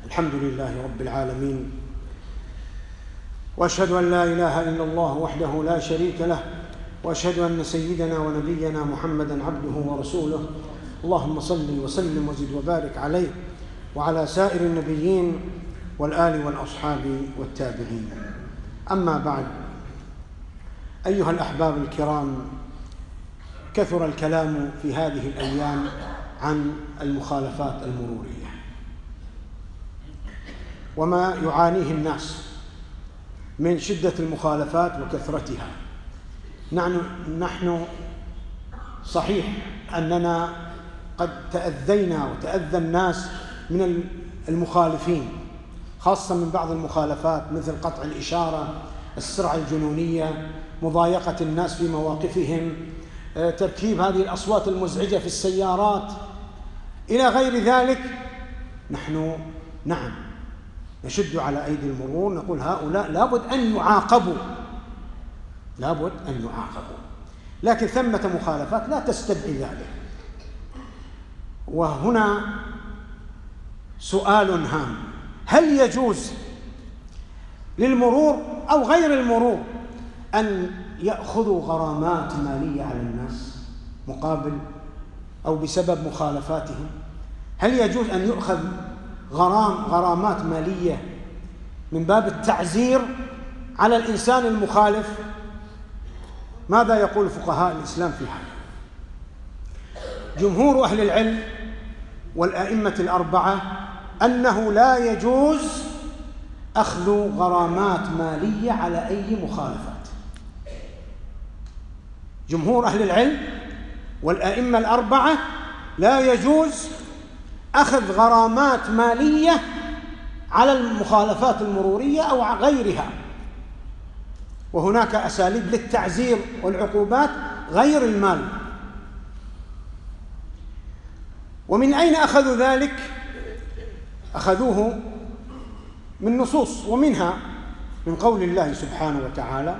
الحمد لله رب العالمين، وأشهد أن لا إله إلا الله وحده لا شريك له، وأشهد أن سيدنا ونبينا محمدًا عبده ورسوله. اللهم صل وسلم وزد وبارك عليه وعلى سائر النبيين والآل والأصحاب والتابعين. أما بعد، أيها الأحباب الكرام، كثر الكلام في هذه الأيام عن المخالفات المرورية وما يعانيه الناس من شدة المخالفات وكثرتها. نحن صحيح أننا قد تأذينا وتأذى الناس من المخالفين، خاصة من بعض المخالفات مثل قطع الإشارة، السرعة الجنونية، مضايقة الناس في مواقفهم، تركيب هذه الأصوات المزعجة في السيارات إلى غير ذلك. نحن نشد على أيدي المرور، نقول هؤلاء لابد أن يعاقبوا، لكن ثمة مخالفات لا تستدعي ذلك. وهنا سؤال هام: هل يجوز للمرور أو غير المرور أن يأخذوا غرامات مالية على الناس مقابل أو بسبب مخالفاتهم؟ هل يجوز أن يؤخذ غرامات مالية من باب التعزير على الإنسان المخالف؟ ماذا يقول فقهاء الإسلام في هذا؟ جمهور أهل العلم والأئمة الأربعة أنه لا يجوز أخذ غرامات مالية على أي مخالفات. جمهور أهل العلم والأئمة الأربعة لا يجوز أخذ غرامات مالية على المخالفات المرورية أو غيرها، وهناك أساليب للتعزير والعقوبات غير المال. ومن أين أخذوا ذلك؟ أخذوه من نصوص، ومنها من قول الله سبحانه وتعالى: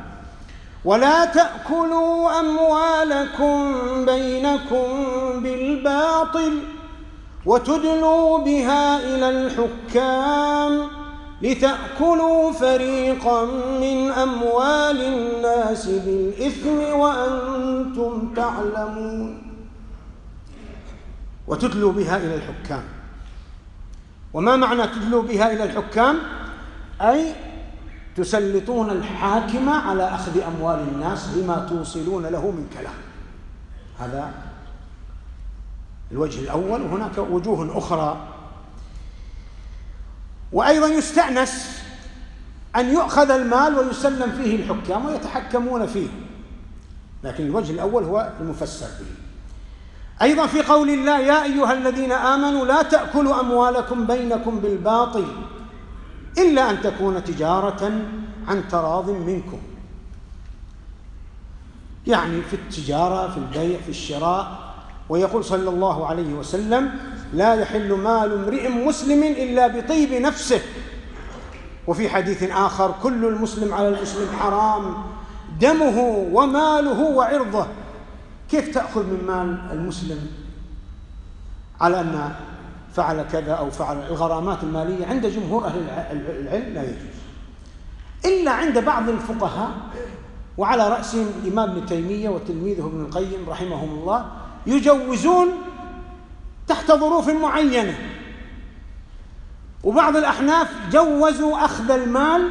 ولا تأكلوا أموالكم بينكم بالباطل وتدلوا بها إلى الحكام لتأكلوا فريقا من أموال الناس بالإثم وأنتم تعلمون. وتدلوا بها إلى الحكام، وما معنى تدلوا بها إلى الحكام؟ أي تسلطون الحاكم على أخذ أموال الناس بما توصلون له من كلام. هذا الوجه الأول، وهناك وجوه أخرى. وأيضا يستأنس أن يؤخذ المال ويسلم فيه الحكام ويتحكمون فيه، لكن الوجه الأول هو المفسر به. أيضا في قول الله: يا أيها الذين آمنوا لا تأكلوا أموالكم بينكم بالباطل إلا أن تكون تجارة عن تراض منكم. يعني في التجارة، في البيع، في الشراء. ويقول صلى الله عليه وسلم: لا يحل مال امرئ مسلم إلا بطيب نفسه. وفي حديث آخر: كل المسلم على المسلم حرام، دمه وماله وعرضه. كيف تأخذ من مال المسلم على أن فعل كذا أو فعل؟ الغرامات المالية عند جمهور أهل العلم لا يجوز، إلا عند بعض الفقهاء، وعلى رأسهم الإمام ابن تيمية وتلميذه ابن القيم رحمهم الله، يجوزون تحت ظروف معينة. وبعض الأحناف جوزوا أخذ المال،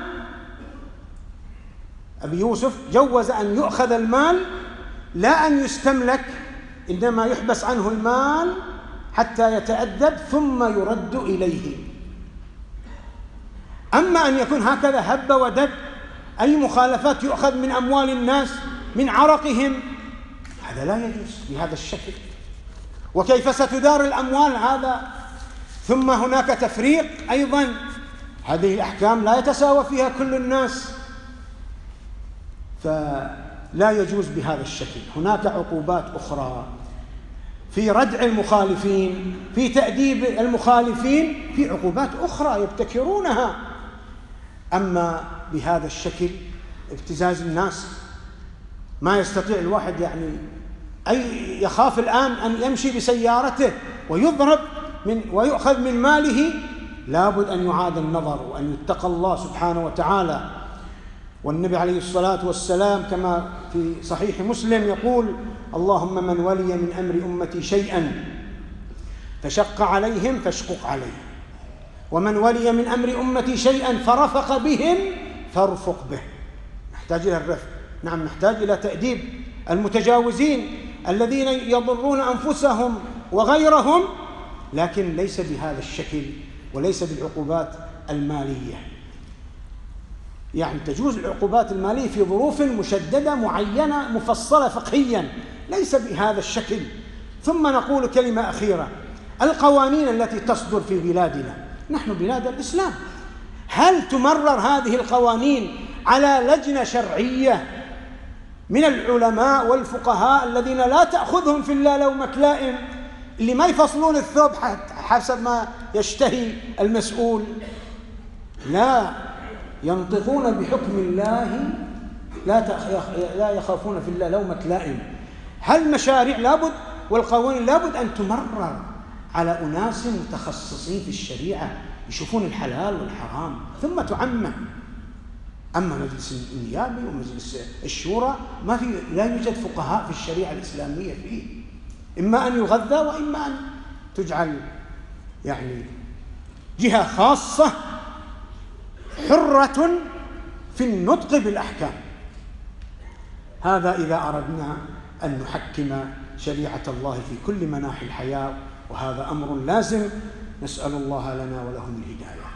أبي يوسف جوز أن يؤخذ المال لا أن يستملك، إنما يحبس عنه المال حتى يتأدب ثم يرد إليه. أما أن يكون هكذا هب ودب، أي مخالفات يؤخذ من أموال الناس من عرقهم، هذا لا يجوز بهذا الشكل. وكيف ستدار الأموال هذا؟ ثم هناك تفريق أيضا، هذه الأحكام لا يتساوى فيها كل الناس، فلا يجوز بهذا الشكل. هناك عقوبات أخرى في ردع المخالفين، في تأديب المخالفين، في عقوبات أخرى يبتكرونها. أما بهذا الشكل ابتزاز الناس، ما يستطيع الواحد يعني أي يخاف الآن أن يمشي بسيارته ويضرب ويؤخذ من ماله لابد أن يعاد النظر وأن يتقى الله سبحانه وتعالى. والنبي عليه الصلاة والسلام كما في صحيح مسلم يقول: اللهم من ولي من أمر أمتي شيئا فشق عليهم فاشقق عليه، ومن ولي من أمر أمتي شيئا فرفق بهم فارفق به. نحتاج إلى الرفق، نعم، نحتاج إلى تأديب المتجاوزين الذين يضرون أنفسهم وغيرهم، لكن ليس بهذا الشكل وليس بالعقوبات المالية. يعني تجوز العقوبات المالية في ظروف مشددة معينة مفصلة فقهيا، ليس بهذا الشكل. ثم نقول كلمة أخيرة: القوانين التي تصدر في بلادنا، نحن بلاد الإسلام، هل تمرر هذه القوانين على لجنة شرعية من العلماء والفقهاء الذين لا تأخذهم في الله لومة لائم، اللي ما يفصلون الثوب حسب ما يشتهي المسؤول؟ لا، ينطقون بحكم الله، لا يخافون في الله لومة لائم. هل مشاريع لابد والقوانين لابد أن تمرر على أناس متخصصين في الشريعة يشوفون الحلال والحرام ثم تعمم. أما مجلس النيابي ومجلس الشورى لا يوجد فقهاء في الشريعة الإسلامية فيه، إما أن يغذى وإما أن تجعل يعني جهة خاصة حرة في النطق بالأحكام. هذا إذا أردنا أن نحكم شريعة الله في كل مناحي الحياة، وهذا أمر لازم، نسأل الله لنا ولهم الهداية.